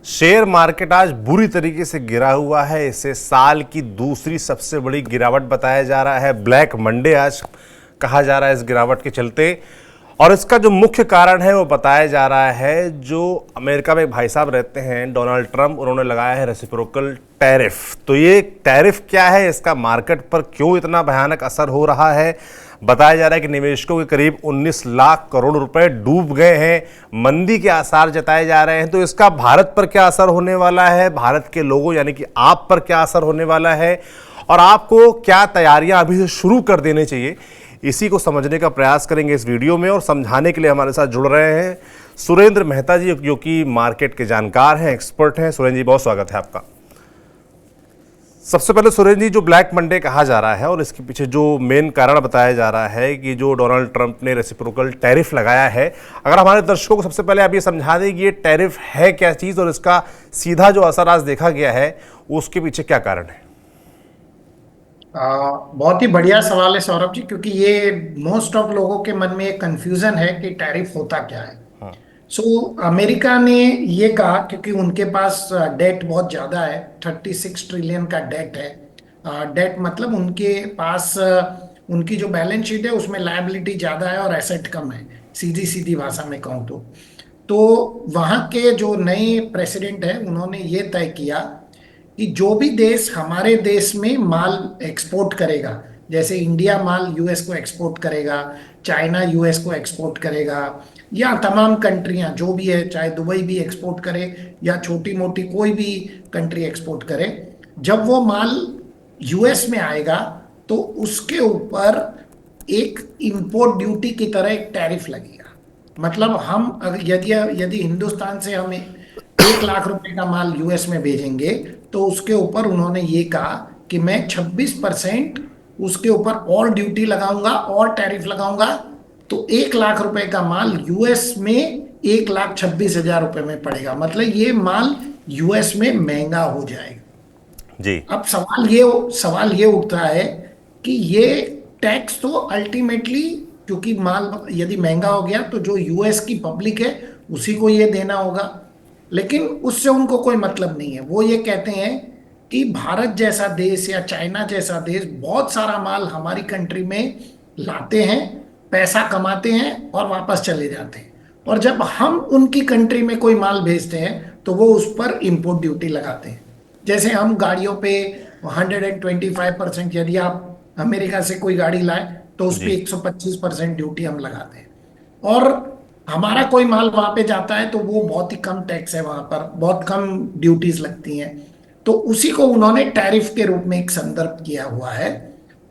Share market आज बुरी तरीके से गिरा हुआ है। इसे साल की दूसरी सबसे बड़ी गिरावट बताया जा रहा है। ब्लैक मंडे आज कहा जा रहा है इस गिरावट के चलते, और इसका जो मुख्य कारण है वो बताया जा रहा है, जो अमेरिका में एक भाई साहब रहते हैं डोनाल्ड ट्रंप, उन्होंने लगाया है रेसिप्रोकल टैरिफ। तो ये टैरिफ क्या है, इसका मार्केट पर क्यों इतना भयानक असर हो रहा है? बताया जा रहा है कि निवेशकों के करीब 19 लाख करोड़ रुपए डूब गए हैं, मंदी के आसार जताए जा रहे हैं। तो इसका भारत पर क्या असर होने वाला है, भारत के लोगों यानी कि आप पर क्या असर होने वाला है, और आपको क्या तैयारियां अभी से शुरू कर देनी चाहिए, इसी को समझने का प्रयास करेंगे इस वीडियो में। और समझाने के लिए हमारे साथ जुड़ रहे हैं सुरेंद्र मेहता जी, जो कि मार्केट के जानकार हैं, एक्सपर्ट हैं। सुरेंद्र जी, बहुत स्वागत है आपका। सबसे पहले सुरेंद्र जी, जो ब्लैक मंडे कहा जा रहा है और इसके पीछे जो मेन कारण बताया जा रहा है कि जो डोनाल्ड ट्रंप ने रेसिप्रोकल टैरिफ लगाया है, अगर हमारे दर्शकों को सबसे पहले आप ये समझा दें कि ये टैरिफ है क्या चीज़ और इसका सीधा जो असर आज देखा गया है उसके पीछे क्या कारण है? बहुत ही बढ़िया सवाल है सौरभ जी, क्योंकि ये मोस्ट ऑफ लोगों के मन में एक कंफ्यूजन है कि टैरिफ होता क्या है। सो अमेरिका ने ये कहा, क्योंकि उनके पास डेट बहुत ज़्यादा है, 36 ट्रिलियन का डेट है। डेट मतलब उनके पास उनकी जो बैलेंस शीट है उसमें लायबिलिटी ज़्यादा है और एसेट कम है, सीधी सीधी भाषा में कहूँ तो वहाँ के जो नए प्रेसिडेंट हैं उन्होंने ये तय किया कि जो भी देश हमारे देश में माल एक्सपोर्ट करेगा, जैसे इंडिया माल यूएस को एक्सपोर्ट करेगा, चाइना यूएस को एक्सपोर्ट करेगा, या तमाम कंट्रियां जो भी है, चाहे दुबई भी एक्सपोर्ट करे या छोटी मोटी कोई भी कंट्री एक्सपोर्ट करे, जब वो माल यूएस में आएगा तो उसके ऊपर एक इंपोर्ट ड्यूटी की तरह एक टैरिफ लगेगा। मतलब हम यदि यदि हिंदुस्तान से हमें 1 लाख रुपए का माल यूएस में भेजेंगे तो उसके ऊपर उन्होंने ये कहा कि मैं 26% उसके ऊपर और ड्यूटी लगाऊंगा और टैरिफ लगाऊंगा। तो 1 लाख रुपए का माल यूएस में 1,26,000 रुपए में पड़ेगा। मतलब ये माल यूएस में महंगा हो जाएगा। जी। अब सवाल ये उठता है कि ये टैक्स तो अल्टीमेटली, क्योंकि माल यदि महंगा हो गया तो जो यूएस की पब्लिक है उसी को ये देना होगा, लेकिन उससे उनको कोई मतलब नहीं है। वो ये कहते हैं कि भारत जैसा देश या चाइना जैसा देश बहुत सारा माल हमारी कंट्री में लाते हैं, पैसा कमाते हैं और वापस चले जाते हैं, और जब हम उनकी कंट्री में कोई माल भेजते हैं तो वो उस पर इंपोर्ट ड्यूटी लगाते हैं। जैसे हम गाड़ियों पे 125%, यदि आप अमेरिका से कोई गाड़ी लाए तो उस पर जी। 125% ड्यूटी हम लगाते हैं, और हमारा कोई माल वहां पे जाता है तो वो बहुत ही कम टैक्स है, वहां पर बहुत कम ड्यूटीज लगती हैं। तो उसी को उन्होंने टैरिफ के रूप में एक संदर्भ किया हुआ है।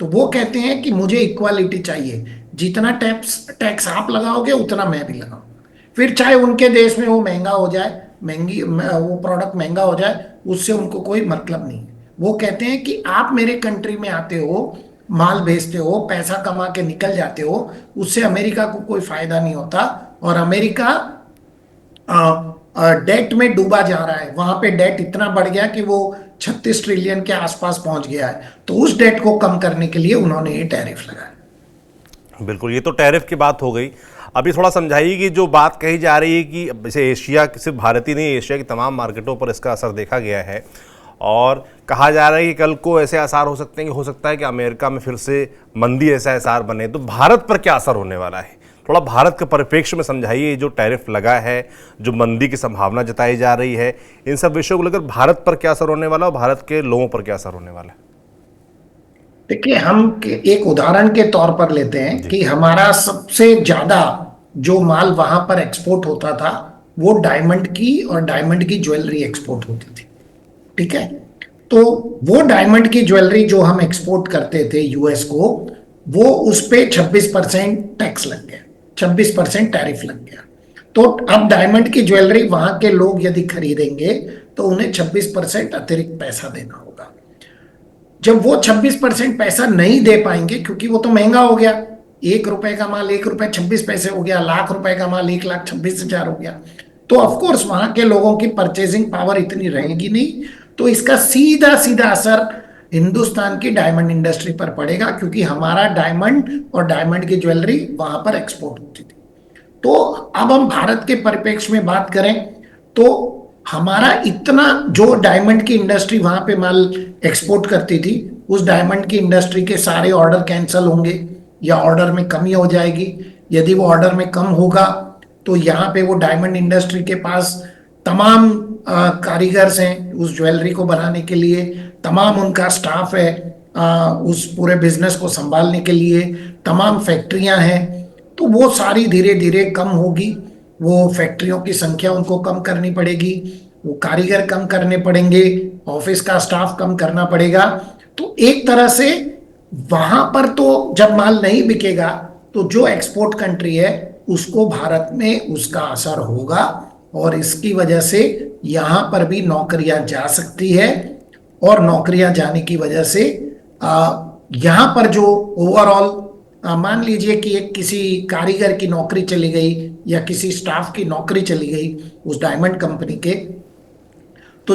तो वो कहते हैं कि मुझे इक्वालिटी चाहिए, जितना टैक्स टैक्स आप लगाओगे उतना मैं भी लगाऊंगा। फिर चाहे उनके देश में वो महंगा हो जाए, वो प्रोडक्ट महंगा हो जाए, उससे उनको कोई मतलब नहीं है। वो कहते हैं कि आप मेरे कंट्री में आते हो, माल भेजते हो, पैसा कमा के निकल जाते हो, उससे अमेरिका को कोई फायदा नहीं होता, और अमेरिका डेट में डूबा जा रहा है। वहां पे डेट इतना बढ़ गया कि वो 36 ट्रिलियन के आसपास पहुंच गया है। तो उस डेट को कम करने के लिए उन्होंने ये टैरिफ लगाया। बिल्कुल, ये तो टैरिफ की बात हो गई। अभी थोड़ा समझाइए कि जो बात कही जा रही है कि जैसे एशिया, सिर्फ भारत ही नहीं, एशिया की तमाम मार्केटों पर इसका असर देखा गया है, और कहा जा रहा है कि कल को ऐसे आसार हो सकते हैं कि हो सकता है कि अमेरिका में फिर से मंदी ऐसा आसार बने। तो भारत पर क्या असर होने वाला है, थोड़ा भारत के परिप्रेक्ष्य में समझाइए। जो टैरिफ लगा है, जो मंदी की संभावना जताई जा रही है, इन सब विषयों को लेकर भारत पर क्या असर होने वाला है और भारत के लोगों पर क्या असर होने वाला है? देखिए, एक उदाहरण के तौर पर लेते हैं जी। कि हमारा सबसे ज्यादा जो माल वहां पर एक्सपोर्ट होता था वो डायमंड की और डायमंड की ज्वेलरी एक्सपोर्ट होती थी। ठीक है, तो वो डायमंड की ज्वेलरी जो हम एक्सपोर्ट करते थे यूएस को, वो उस पे 26% टैक्स लग गया, 26% टैरिफ लग गया। तो अब डायमंड की ज्वेलरी वहां के लोग यदि खरीदेंगे तो उन्हें 26% अतिरिक्त पैसा देना होगा। जब वो 26% पैसा नहीं दे पाएंगे, क्योंकि वो तो महंगा हो गया, 1 रुपए का माल 1 रुपए 26 पैसे हो गया, लाख रुपए का माल 1,26,000 हो गया, तो ऑफकोर्स वहां के लोगों की परचेजिंग पावर इतनी रहेगी नहीं। तो इसका सीधा सीधा असर हिंदुस्तान की डायमंड इंडस्ट्री पर पड़ेगा, क्योंकि हमारा डायमंड और डायमंड की ज्वेलरी वहां पर एक्सपोर्ट होती थी। तो अब हम भारत के परिप्रेक्ष्य में बात करें तो हमारा इतना, जो डायमंड की इंडस्ट्री वहां पे माल एक्सपोर्ट करती थी, उस डायमंड की इंडस्ट्री के सारे ऑर्डर कैंसिल होंगे या ऑर्डर में कमी हो जाएगी। यदि वो ऑर्डर में कम होगा तो यहाँ पे वो डायमंड इंडस्ट्री के पास तमाम कारीगर्स हैं उस ज्वेलरी को बनाने के लिए, तमाम उनका स्टाफ है उस पूरे बिजनेस को संभालने के लिए, तमाम फैक्ट्रियां हैं। तो वो सारी धीरे धीरे कम होगी, वो फैक्ट्रियों की संख्या उनको कम करनी पड़ेगी, वो कारीगर कम करने पड़ेंगे, ऑफिस का स्टाफ कम करना पड़ेगा। तो एक तरह से वहां पर तो जब माल नहीं बिकेगा तो जो एक्सपोर्ट कंट्री है उसको भारत में उसका असर होगा, और इसकी वजह से यहां पर भी नौकरियां जा सकती है। और नौकरियां जाने की वजह से यहां पर जो ओवरऑल, मान लीजिए कि एक किसी कारीगर की नौकरी चली गई या किसी स्टाफ की नौकरी चली गई उस डायमंड कंपनी के, तो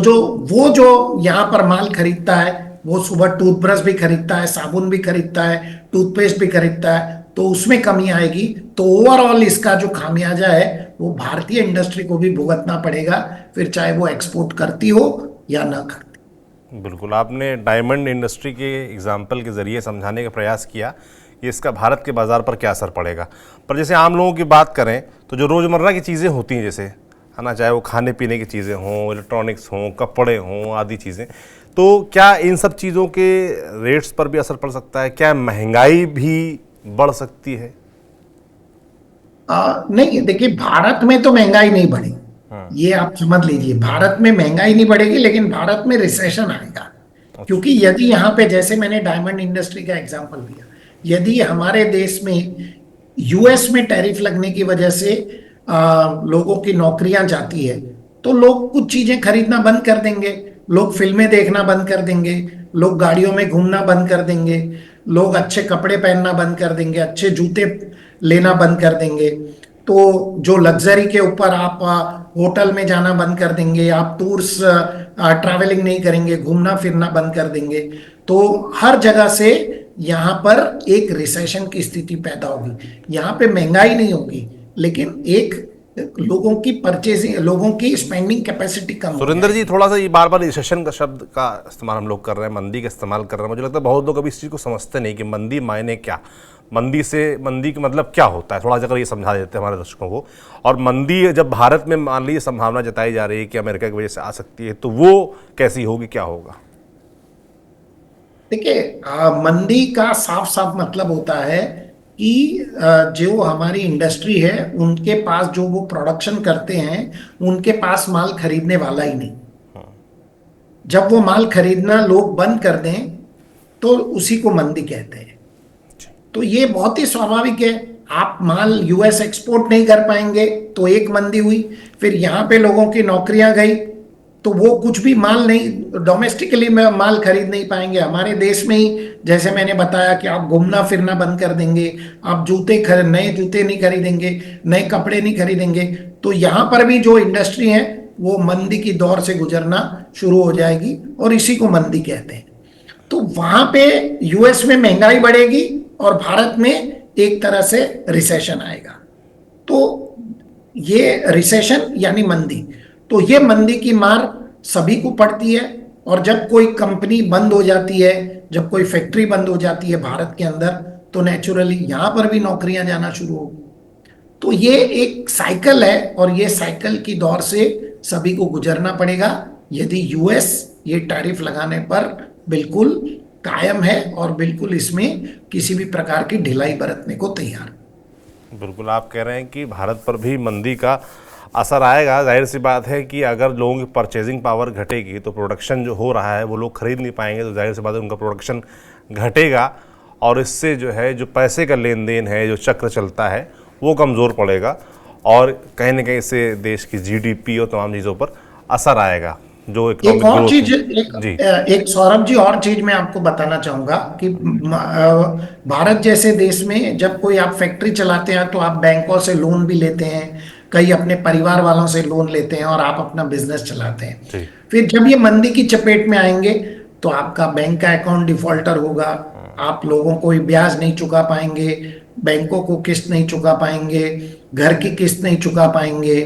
जो यहाँ पर माल खरीदता है वो सुबह टूथब्रश भी खरीदता है, साबुन भी खरीदता है, टूथपेस्ट भी खरीदता है, तो उसमें कमी आएगी। तो ओवरऑल इसका जो खामियाजा है वो भारतीय इंडस्ट्री को भी भुगतना पड़ेगा, फिर चाहे वो एक्सपोर्ट करती हो या ना करती। बिल्कुल, आपने डायमंड इंडस्ट्री के एग्जाम्पल के ज़रिए समझाने का प्रयास किया कि इसका भारत के बाज़ार पर क्या असर पड़ेगा। पर जैसे आम लोगों की बात करें तो जो रोज़मर्रा की चीज़ें होती हैं, जैसे है ना, चाहे वो खाने पीने की चीज़ें हों, इलेक्ट्रॉनिक्स हों, कपड़े हों, आदि चीज़ें, तो क्या इन सब चीज़ों के रेट्स पर भी असर पड़ सकता है? क्या महंगाई भी बढ़ सकती है? नहीं, देखिए, भारत में तो महंगाई नहीं बढ़ेगी, ये आप समझ लीजिए। भारत में महंगाई नहीं बढ़ेगी, लेकिन भारत में रिसेशन आएगा। क्योंकि यदि यहाँ पे, जैसे मैंने डायमंड इंडस्ट्री का एग्जांपल दिया, यदि हमारे देश में यूएस में टैरिफ लगने की वजह से लोगों की नौकरियां जाती है, तो लोग कुछ चीजें खरीदना बंद कर देंगे, लोग फिल्में देखना बंद कर देंगे, लोग गाड़ियों में घूमना बंद कर देंगे, लोग अच्छे कपड़े पहनना बंद कर देंगे, अच्छे जूते लेना बंद कर देंगे। तो जो लग्जरी के ऊपर आप होटल में जाना बंद कर देंगे, आप टूर्स ट्रैवलिंग नहीं करेंगे, घूमना फिरना बंद कर देंगे। तो हर जगह से यहाँ पर एक रिसेशन की स्थिति पैदा होगी। यहाँ पे महंगाई नहीं होगी, लेकिन एक लोगों की परचेजिंग, लोगों की स्पेंडिंग कैपेसिटी कम हो सुरेंद्र जी, जाएगी। थोड़ा सा ये बार बार रिसेशन का शब्द का इस्तेमाल हम लोग कर रहे हैं, मंदी का इस्तेमाल कर रहे हैं। मुझे लगता है बहुत लोग अभी इस चीज़ को समझते नहीं कि मंदी मायने क्या, मंदी का मतलब क्या होता है। थोड़ा सा अगर ये समझा देते हैं हमारे दर्शकों को। और मंदी जब भारत में मान लीजिए संभावना जताई जा रही है कि अमेरिका की वजह से आ सकती है, तो वो कैसी होगी, क्या होगा? देखिए, मंदी का साफ साफ मतलब होता है कि जो हमारी इंडस्ट्री है उनके पास जो वो प्रोडक्शन करते हैं, उनके पास माल खरीदने वाला ही नहीं। जब वो माल खरीदना लोग बंद कर दें तो उसी को मंदी कहते हैं। तो ये बहुत ही स्वाभाविक है। आप माल यूएस एक्सपोर्ट नहीं कर पाएंगे तो एक मंदी हुई, फिर यहाँ पे लोगों की नौकरियां गई तो वो कुछ भी माल नहीं, डोमेस्टिकली में माल खरीद नहीं पाएंगे। हमारे देश में ही, जैसे मैंने बताया कि आप घूमना फिरना बंद कर देंगे, आप नए जूते नहीं खरीदेंगे, नए कपड़े नहीं खरीदेंगे, तो यहाँ पर भी जो इंडस्ट्री है वो मंदी की दौर से गुजरना शुरू हो जाएगी, और इसी को मंदी कहते हैं। तो वहां पे यूएस में महंगाई बढ़ेगी और भारत में एक तरह से रिसेशन आएगा। तो ये रिसेशन यानी मंदी, तो ये मंदी की मार सभी को पड़ती है। और जब कोई कंपनी बंद हो जाती है, जब कोई फैक्ट्री बंद हो जाती है भारत के अंदर, तो नेचुरली यहां पर भी नौकरियां जाना शुरू होगी। तो ये एक साइकिल है, और ये साइकिल की दौर से सभी को गुजरना पड़ेगा यदि यूएस ये टैरिफ लगाने पर बिल्कुल कायम है और बिल्कुल इसमें किसी भी प्रकार की ढिलाई बरतने को तैयार। बिल्कुल, आप कह रहे हैं कि भारत पर भी मंदी का असर आएगा। जाहिर सी बात है कि अगर लोगों की परचेजिंग पावर घटेगी तो प्रोडक्शन जो हो रहा है वो लोग खरीद नहीं पाएंगे, तो जाहिर सी बात है उनका प्रोडक्शन घटेगा, और इससे जो है जो पैसे का लेन देन है, जो चक्र चलता है, वो कमज़ोर पड़ेगा, और कहीं ना कहीं इससे देश की जीडीपी और तमाम चीज़ों पर असर आएगा। जो एक और चीज, जी एक सौरभ जी, और चीज मैं आपको बताना चाहूंगा कि भारत जैसे देश में जब कोई आप फैक्ट्री चलाते हैं तो आप बैंकों से लोन भी लेते हैं, कई अपने परिवार वालों से लोन लेते हैं, और आप अपना बिजनेस चलाते हैं। फिर जब ये मंदी की चपेट में आएंगे तो आपका बैंक का अकाउंट डिफॉल्टर होगा, आप लोगों को ब्याज नहीं चुका पाएंगे, बैंकों को किस्त नहीं चुका पाएंगे, घर की किस्त नहीं चुका पाएंगे,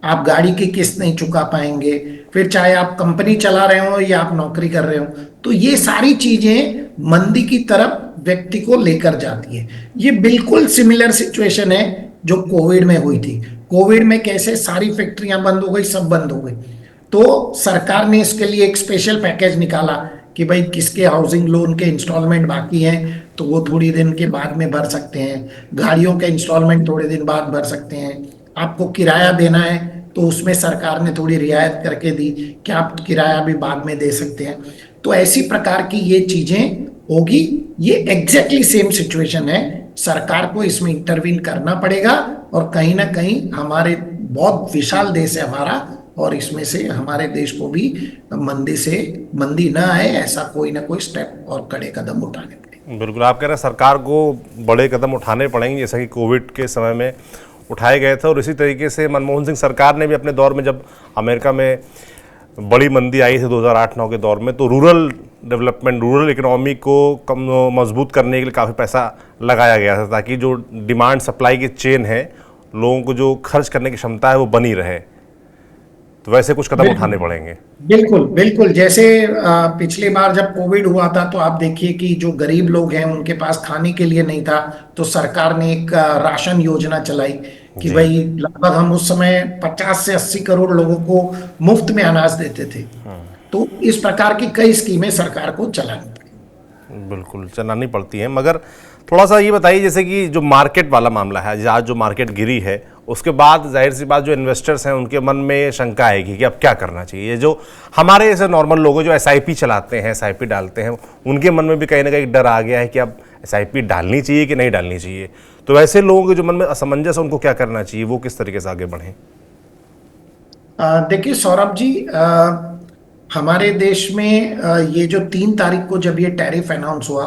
आप गाड़ी की किस्त नहीं चुका पाएंगे, फिर चाहे आप कंपनी चला रहे हो या आप नौकरी कर रहे हो, तो ये सारी चीजें मंदी की तरफ व्यक्ति को लेकर जाती है। ये बिल्कुल सिमिलर सिचुएशन है जो कोविड में हुई थी। कोविड में कैसे सारी फैक्ट्रियां बंद हो गई, सब बंद हो गई, तो सरकार ने इसके लिए एक स्पेशल पैकेज निकाला कि भाई किसके हाउसिंग लोन के इंस्टॉलमेंट बाकी हैं तो वो थोड़ी दिन के बाद में भर सकते हैं, गाड़ियों के इंस्टॉलमेंट थोड़े दिन बाद भर सकते हैं, आपको किराया देना है तो उसमें सरकार ने थोड़ी रियायत करके दी कि आप किराया भी बाद में दे सकते हैं। तो ऐसी प्रकार की ये चीजें होगी। ये एग्जैक्टली सेम सिचुएशन है, सरकार को इसमें इंटरवीन करना पड़ेगा और कहीं ना कहीं हमारे बहुत विशाल देश है हमारा, और इसमें से हमारे देश को भी मंदी ना आए, ऐसा कोई ना कोई स्टेप और कड़े कदम उठाने पड़ेंगे। बिल्कुल, आप कह रहे हैं सरकार को बड़े कदम उठाने पड़ेंगे, जैसा कि कोविड के समय में उठाए गए थे। और इसी तरीके से मनमोहन सिंह सरकार ने भी अपने दौर में, जब अमेरिका में बड़ी मंदी आई थी 2008-9 के दौर में, तो रूरल डेवलपमेंट, रूरल इकोनॉमी को कम मजबूत करने के लिए काफ़ी पैसा लगाया गया था, ताकि जो डिमांड सप्लाई की चेन है, लोगों को जो खर्च करने की क्षमता है वो बनी रहे। तो वैसे कुछ कदम उठाने पड़ेंगे। बिल्कुल बिल्कुल, जैसे पिछली बार जब कोविड हुआ था तो आप देखिए कि जो गरीब लोग हैं उनके पास खाने के लिए नहीं था, तो सरकार ने एक राशन योजना चलाई कि भाई लगभग हम उस समय 50 से 80 करोड़ लोगों को मुफ्त में अनाज देते थे। तो इस प्रकार की कई स्कीमें सरकार को चलानी पड़ी। बिल्कुल चलानी पड़ती है, मगर थोड़ा सा ये बताइए, जैसे कि जो मार्केट वाला मामला है, आज जो मार्केट गिरी है उसके बाद जाहिर सी बात जो इन्वेस्टर्स हैं उनके मन में शंका आएगी कि अब क्या करना चाहिए। जो हमारे ऐसे नॉर्मल लोग जो एसआईपी चलाते हैं, एसआईपी डालते हैं, उनके मन में भी कहीं ना कहीं डर आ गया है कि अब एसआईपी डालनी चाहिए कि नहीं डालनी चाहिए। तो वैसे लोगों के जो मन में असमंजस है उनको क्या करना चाहिए, वो किस तरीके से आगे बढ़ें? देखिए सौरभ जी, हमारे देश में ये जो 3 तारीख को जब ये टैरिफ अनाउंस हुआ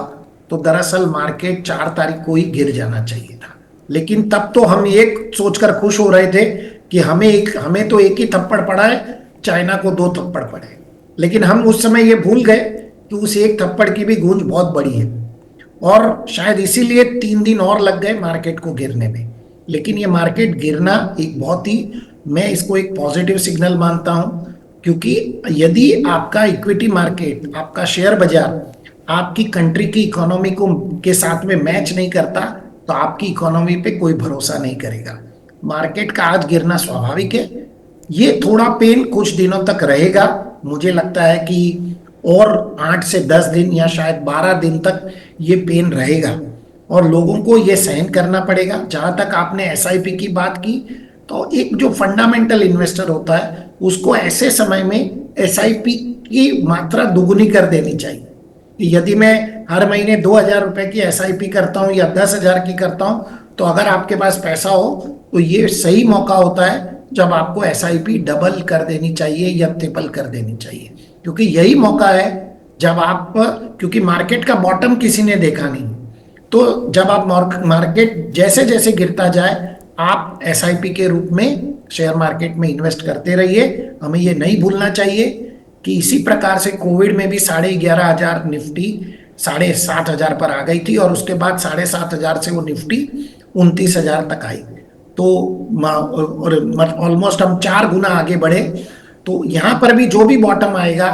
तो दरअसल मार्केट 4 तारीख को ही गिर जाना चाहिए था। लेकिन तब तो हम एक सोचकर खुश हो रहे थे कि हमें तो एक ही थप्पड़ पड़ा है, चाइना को 2 थप्पड़ पड़े। लेकिन हम उस समय ये भूल गए कि उस एक थप्पड़ की भी गूंज बहुत बड़ी है, और शायद इसीलिए 3 दिन और लग गए मार्केट को गिरने में। लेकिन ये मार्केट गिरना एक बहुत ही, मैं इसको एक पॉजिटिव सिग्नल मानता हूं, क्योंकि यदि आपका इक्विटी मार्केट, आपका शेयर बाजार आपकी कंट्री की इकोनॉमी को के साथ में मैच नहीं करता तो आपकी इकोनॉमी पे कोई भरोसा नहीं करेगा। मार्केट का आज गिरना स्वाभाविक है। ये थोड़ा पेन कुछ दिनों तक रहेगा, मुझे लगता है कि और 8 से 10 दिन या शायद 12 दिन तक ये पेन रहेगा और लोगों को ये सहन करना पड़ेगा। जहां तक आपने एसआईपी की बात की, तो एक जो फंडामेंटल इन्वेस्टर होता है उसको ऐसे समय में एसआईपी की मात्रा दुगुनी कर देनी चाहिए। यदि मैं हर महीने 2,000 रुपए की एसआईपी करता हूं या 10,000 की करता हूं, तो अगर आपके पास पैसा हो तो ये सही मौका होता है जब आपको एसआईपी डबल कर देनी चाहिए या ट्रिपल कर देनी चाहिए, क्योंकि यही मौका है जब आप, क्योंकि मार्केट का बॉटम किसी ने देखा नहीं, तो जब आप मार्केट जैसे जैसे गिरता जाए आप एसआईपी के रूप में शेयर मार्केट में इन्वेस्ट करते रहिए। हमें ये नहीं भूलना चाहिए कि इसी प्रकार से कोविड में भी 11,500 निफ्टी 7,500 पर आ गई थी और उसके बाद 7,500 से वो निफ्टी 29,000 तक आई। तो ऑलमोस्ट हम 4 गुना आगे बढ़े। तो यहाँ पर भी जो भी बॉटम आएगा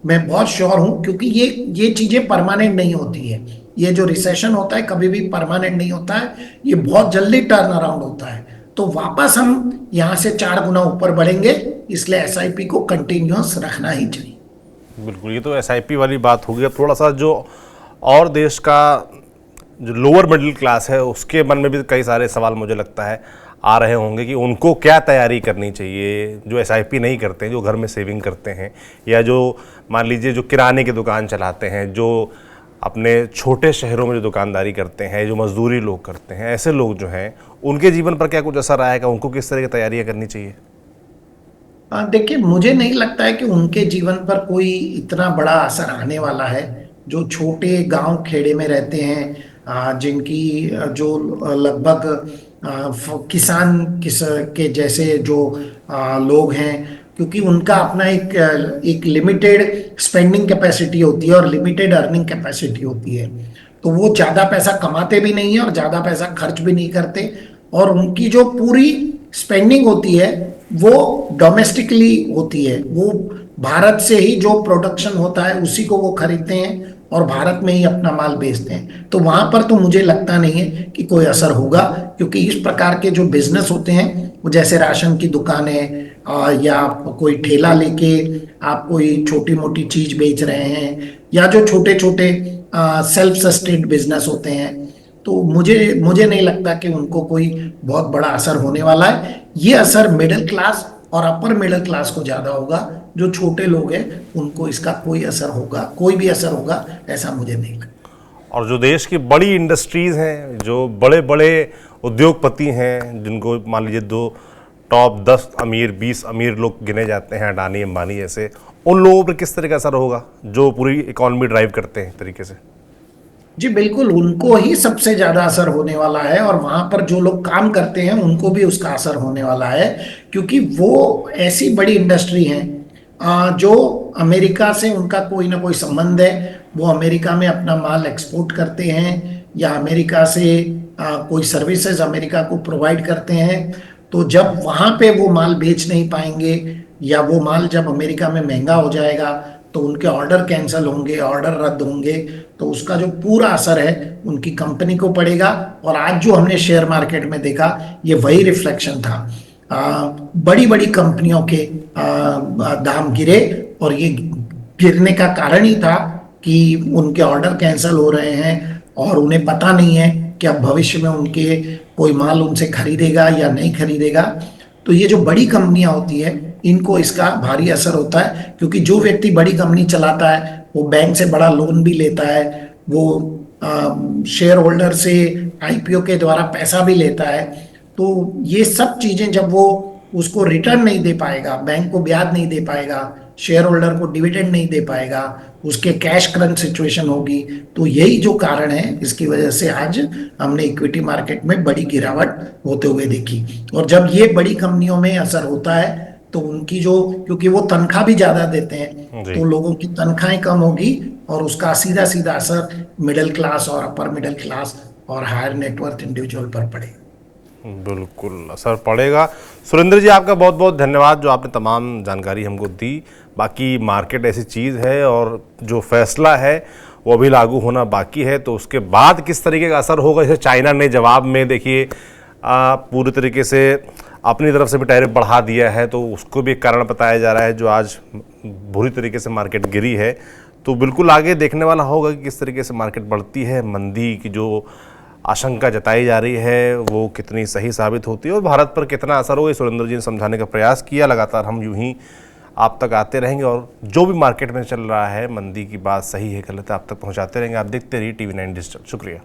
मैं बहुत श्योर हूँ, क्योंकि ये चीजें परमानेंट नहीं होती है। ये जो रिसेशन होता है कभी भी परमानेंट नहीं होता है, ये बहुत जल्दी टर्न अराउंड होता है। तो वापस हम यहाँ से 4 गुना ऊपर बढ़ेंगे, इसलिए एसआईपी को कंटिन्यूअस रखना ही चाहिए। बिल्कुल, ये तो एसआईपी वाली बात हो गई। थोड़ा सा जो और देश का जो लोअर मिडिल क्लास है उसके मन में भी कई सारे सवाल मुझे लगता है आ रहे होंगे कि उनको क्या तैयारी करनी चाहिए, जो एसआईपी नहीं करते हैं, जो घर में सेविंग करते हैं, या जो मान लीजिए जो किराने की दुकान चलाते हैं, जो अपने छोटे शहरों में जो दुकानदारी करते हैं, जो मजदूरी लोग करते हैं, ऐसे लोग जो हैं उनके जीवन पर क्या कुछ असर आएगा, उनको किस तरह की तैयारियां करनी चाहिए? देखिए, मुझे नहीं लगता है कि उनके जीवन पर कोई इतना बड़ा असर आने वाला है। जो छोटे गांव खेड़े में रहते हैं, जिनकी जो लगभग किस के जैसे जो लोग हैं, क्योंकि उनका अपना एक लिमिटेड स्पेंडिंग कैपेसिटी होती है और लिमिटेड अर्निंग कैपेसिटी होती है, तो वो ज़्यादा पैसा कमाते भी नहीं है और ज़्यादा पैसा खर्च भी नहीं करते, और उनकी जो पूरी स्पेंडिंग होती है वो डोमेस्टिकली होती है। वो भारत से ही जो प्रोडक्शन होता है उसी को वो खरीदते हैं और भारत में ही अपना माल बेचते हैं। तो वहां पर तो मुझे लगता नहीं है कि कोई असर होगा, क्योंकि इस प्रकार के जो बिजनेस होते हैं, वो जैसे राशन की दुकानें या आप कोई ठेला लेके आप कोई छोटी मोटी चीज बेच रहे हैं, या जो छोटे छोटे सेल्फ सस्टेन्ड बिजनेस होते हैं, तो मुझे मुझे नहीं लगता कि उनको कोई बहुत बड़ा असर होने वाला है। ये असर मिडिल क्लास और अपर मिडिल क्लास को ज्यादा होगा। जो छोटे लोग हैं उनको इसका कोई असर होगा, कोई भी असर होगा, ऐसा मुझे नहीं लगता। और जो देश की बड़ी इंडस्ट्रीज हैं, जो बड़े बड़े उद्योगपति हैं, जिनको मान लीजिए दो टॉप 10 अमीर 20 अमीर लोग गिने जाते हैं, अडानी अंबानी जैसे, उन लोगों पर किस तरह का असर होगा जो पूरी इकोनॉमी ड्राइव करते हैं तरीके से? जी बिल्कुल, उनको ही सबसे ज्यादा असर होने वाला है, और वहां पर जो लोग काम करते हैं उनको भी उसका असर होने वाला है, क्योंकि वो ऐसी बड़ी इंडस्ट्री हैं जो अमेरिका से उनका कोई ना कोई संबंध है। वो अमेरिका में अपना माल एक्सपोर्ट करते हैं, या अमेरिका से कोई सर्विसेज अमेरिका को प्रोवाइड करते हैं। तो जब वहां पे वो माल बेच नहीं पाएंगे, या वो माल जब अमेरिका में महंगा हो जाएगा, तो उनके ऑर्डर कैंसिल होंगे, ऑर्डर रद्द होंगे, तो उसका जो पूरा असर है उनकी कंपनी को पड़ेगा। और आज जो हमने शेयर मार्केट में देखा, ये वही रिफ्लेक्शन था। बड़ी बड़ी कंपनियों के दाम गिरे, और ये गिरने का कारण ही था कि उनके ऑर्डर कैंसिल हो रहे हैं, और उन्हें पता नहीं है कि अब भविष्य में उनके कोई माल उनसे खरीदेगा या नहीं खरीदेगा। तो ये जो बड़ी कंपनियां होती है, इनको इसका भारी असर होता है, क्योंकि जो व्यक्ति बड़ी कंपनी चलाता है वो बैंक से बड़ा लोन भी लेता है, वो शेयर होल्डर से आईपीओ के द्वारा पैसा भी लेता है। तो ये सब चीजें जब वो उसको रिटर्न नहीं दे पाएगा, बैंक को ब्याज नहीं दे पाएगा, शेयर होल्डर को डिविडेंड नहीं दे पाएगा, उसके कैश क्रंच सिचुएशन होगी। तो यही जो कारण है, इसकी वजह से आज हमने इक्विटी मार्केट में बड़ी गिरावट होते हुए देखी। और जब ये बड़ी कंपनियों में असर होता है, तो उनकी जो, क्योंकि वो तनख्वाह भी ज्यादा देते हैं, तो लोगों की तनख्वाहें कम होगी, और उसका सीधा सीधा असर मिडिल क्लास और अपर मिडिल क्लास और हायर नेटवर्थ इंडिविजुअल पर पड़ेगा। बिल्कुल असर पड़ेगा। सुरेंद्र जी, आपका बहुत बहुत धन्यवाद जो आपने तमाम जानकारी हमको दी। बाकी मार्केट ऐसी चीज़ है, और जो फैसला है वो अभी लागू होना बाकी है, तो उसके बाद किस तरीके का असर होगा। जैसे चाइना ने जवाब में देखिए पूरी तरीके से अपनी तरफ से भी टैरिफ बढ़ा दिया है, तो उसको भी एक कारण बताया जा रहा है जो आज बुरी तरीके से मार्केट गिरी है। तो बिल्कुल आगे देखने वाला होगा कि किस तरीके से मार्केट बढ़ती है, मंदी की जो आशंका जताई जा रही है वो कितनी सही साबित होती है, और भारत पर कितना असर होगा। सुरेंद्र जी ने समझाने का प्रयास किया। लगातार हम यूं ही आप तक आते रहेंगे, और जो भी मार्केट में चल रहा है, मंदी की बात सही है गलत है, आप तक पहुंचाते रहेंगे। आप देखते रहिए TV9 डिजिटल। शुक्रिया।